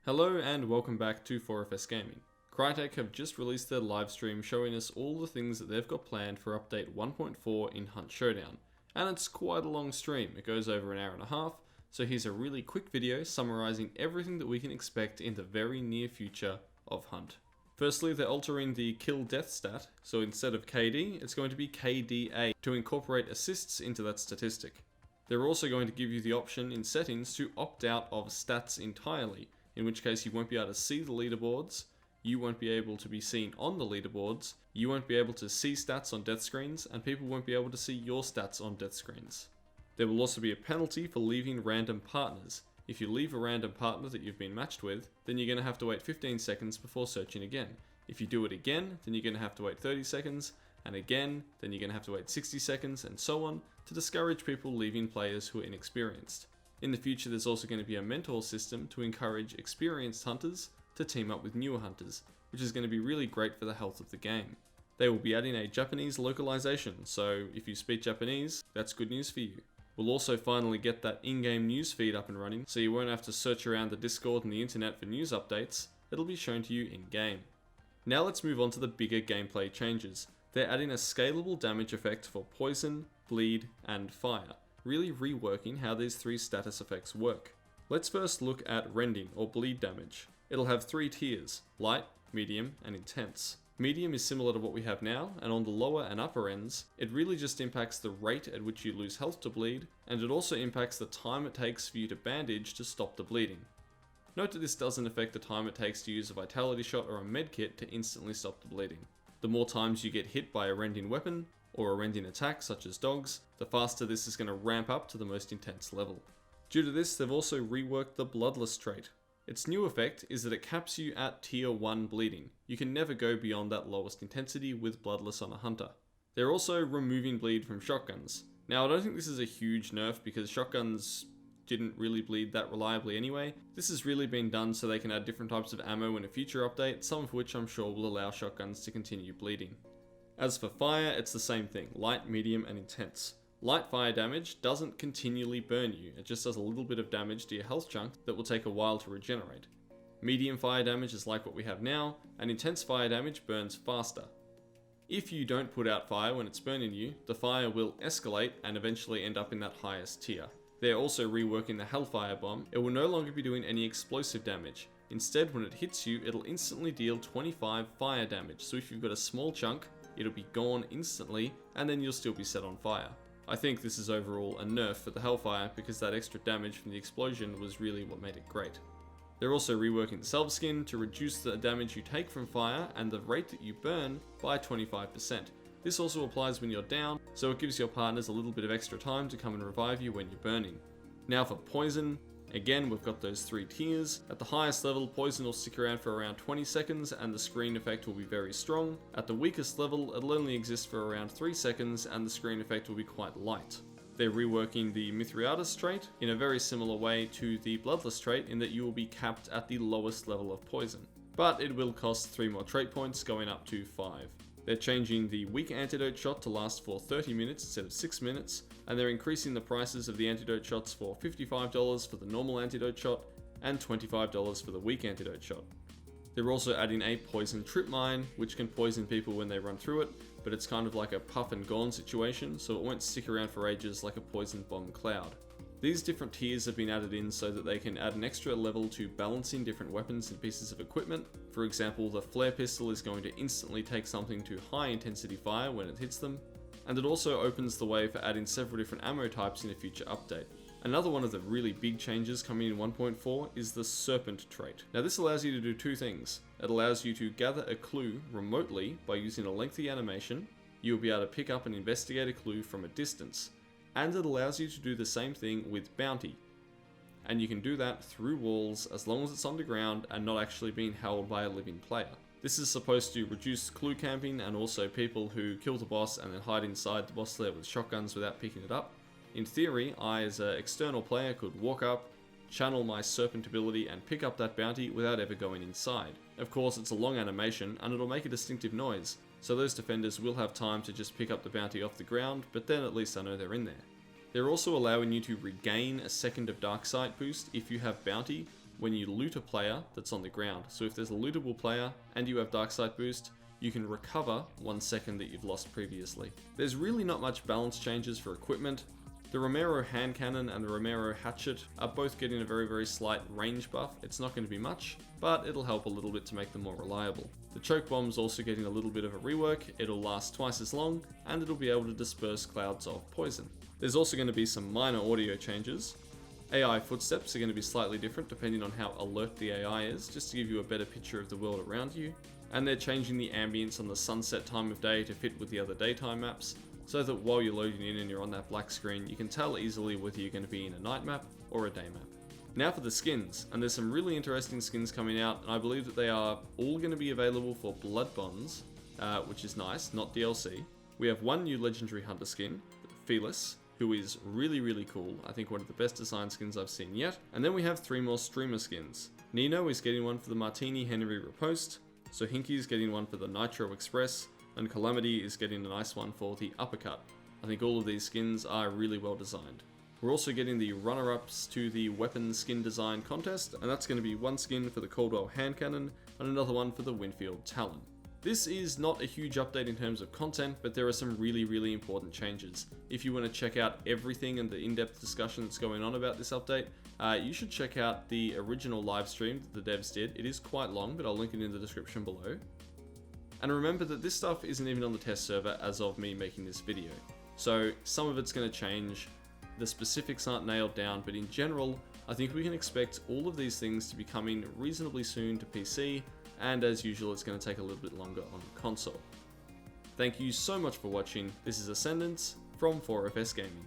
Hello and welcome back to 4FS Gaming. Crytek have just released their livestream showing us all the things that they've got planned for update 1.4 in Hunt Showdown. And it's quite a long stream, it goes over an hour and a half, so here's a really quick video summarising everything that we can expect in the very near future of Hunt. Firstly, they're altering the kill death stat, so instead of KD, it's going to be KDA to incorporate assists into that statistic. They're also going to give you the option in settings to opt out of stats entirely, in which case you won't be able to see the leaderboards, you won't be able to be seen on the leaderboards, you won't be able to see stats on death screens, and people won't be able to see your stats on death screens. There will also be a penalty for leaving random partners. If you leave a random partner that you've been matched with, then you're going to have to wait 15 seconds before searching again. If you do it again, then you're going to have to wait 30 seconds, and again, then you're going to have to wait 60 seconds, and so on, to discourage people leaving players who are inexperienced. In the future, there's also going to be a mentor system to encourage experienced hunters to team up with newer hunters, which is going to be really great for the health of the game. They will be adding a Japanese localization, so if you speak Japanese, that's good news for you. We'll also finally get that in-game news feed up and running, so you won't have to search around the Discord and the internet for news updates, it'll be shown to you in-game. Now let's move on to the bigger gameplay changes. They're adding a scalable damage effect for poison, bleed, and fire, really reworking how these three status effects work. Let's first look at rending or bleed damage. It'll have three tiers: light, medium, and intense. Medium is similar to what we have now, and on the lower and upper ends, it really just impacts the rate at which you lose health to bleed, and it also impacts the time it takes for you to bandage to stop the bleeding. Note that this doesn't affect the time it takes to use a vitality shot or a medkit to instantly stop the bleeding. The more times you get hit by a rending weapon, or a rending attack such as dogs, the faster this is going to ramp up to the most intense level. Due to this, they've also reworked the bloodless trait. Its new effect is that it caps you at tier 1 bleeding. You can never go beyond that lowest intensity with bloodless on a hunter. They're also removing bleed from shotguns. Now I don't think this is a huge nerf because shotguns didn't really bleed that reliably anyway. This has really been done so they can add different types of ammo in a future update, some of which I'm sure will allow shotguns to continue bleeding. As for fire, it's the same thing, light, medium, and intense. Light fire damage doesn't continually burn you, it just does a little bit of damage to your health chunk that will take a while to regenerate. Medium fire damage is like what we have now, and intense fire damage burns faster. If you don't put out fire when it's burning you, the fire will escalate and eventually end up in that highest tier. They're also reworking the Hellfire bomb. It will no longer be doing any explosive damage. Instead, when it hits you, it'll instantly deal 25 fire damage, so if you've got a small chunk, it'll be gone instantly, and then you'll still be set on fire. I think this is overall a nerf for the Hellfire because that extra damage from the explosion was really what made it great. They're also reworking the Salve skin to reduce the damage you take from fire and the rate that you burn by 25%. This also applies when you're down, so it gives your partners a little bit of extra time to come and revive you when you're burning. Now for poison. Again, we've got those three tiers. At the highest level, poison will stick around for around 20 seconds and the screen effect will be very strong. At the weakest level, it'll only exist for around 3 seconds and the screen effect will be quite light. They're reworking the Mithridates trait in a very similar way to the Bloodless trait in that you will be capped at the lowest level of poison. But it will cost 3 more trait points, going up to 5. They're changing the weak antidote shot to last for 30 minutes instead of 6 minutes, and they're increasing the prices of the antidote shots for $55 for the normal antidote shot and $25 for the weak antidote shot. They're also adding a poison trip mine, which can poison people when they run through it, but it's kind of like a puff and gone situation, so it won't stick around for ages like a poison bomb cloud. These different tiers have been added in so that they can add an extra level to balancing different weapons and pieces of equipment. For example, the flare pistol is going to instantly take something to high intensity fire when it hits them, and it also opens the way for adding several different ammo types in a future update. Another one of the really big changes coming in 1.4 is the Serpent trait. Now this allows you to do two things. It allows you to gather a clue remotely by using a lengthy animation. You'll be able to pick up and investigate a clue from a distance. And it allows you to do the same thing with bounty. And you can do that through walls as long as it's underground and not actually being held by a living player. This is supposed to reduce clue camping and also people who kill the boss and then hide inside the boss lair with shotguns without picking it up. In theory, I as an external player could walk up, channel my Serpent ability and pick up that bounty without ever going inside. Of course, it's a long animation and it'll make a distinctive noise, so those defenders will have time to just pick up the bounty off the ground, but then at least I know they're in there. They're also allowing you to regain a second of Dark Sight boost if you have bounty, when you loot a player that's on the ground. So if there's a lootable player and you have Dark Sight Boost, you can recover 1 second that you've lost previously. There's really not much balance changes for equipment. The Romero hand cannon and the Romero hatchet are both getting a very slight range buff. It's not going to be much, but it'll help a little bit to make them more reliable. The choke bomb's also getting a little bit of a rework. It'll last twice as long, and it'll be able to disperse clouds of poison. There's also going to be some minor audio changes. AI footsteps are going to be slightly different depending on how alert the AI is, just to give you a better picture of the world around you. And they're changing the ambience on the sunset time of day to fit with the other daytime maps, so that while you're loading in and you're on that black screen, you can tell easily whether you're going to be in a night map or a day map. Now for the skins, and there's some really interesting skins coming out, and I believe that they are all going to be available for Blood Bonds, which is nice, not DLC. We have one new legendary hunter skin, Felis, who is really cool. I think one of the best design skins I've seen yet. And then we have 3 more streamer skins. Nino is getting one for the Martini Henry Riposte, Sohinki is getting one for the Nitro Express, and Calamity is getting a nice one for the Uppercut. I think all of these skins are really well designed. We're also getting the runner-ups to the weapon skin design contest, and that's going to be one skin for the Caldwell hand cannon and another one for the Winfield Talon. This is not a huge update in terms of content, but there are some really important changes. If you want to check out everything and the in-depth discussion that's going on about this update, you should check out the original live stream that the devs did. It is quite long, but I'll link it in the description below. And remember that this stuff isn't even on the test server as of me making this video. So some of it's going to change, the specifics aren't nailed down, but in general, I think we can expect all of these things to be coming reasonably soon to PC, and as usual, it's going to take a little bit longer on console. Thank you so much for watching. This is Ascendance from 4FS Gaming.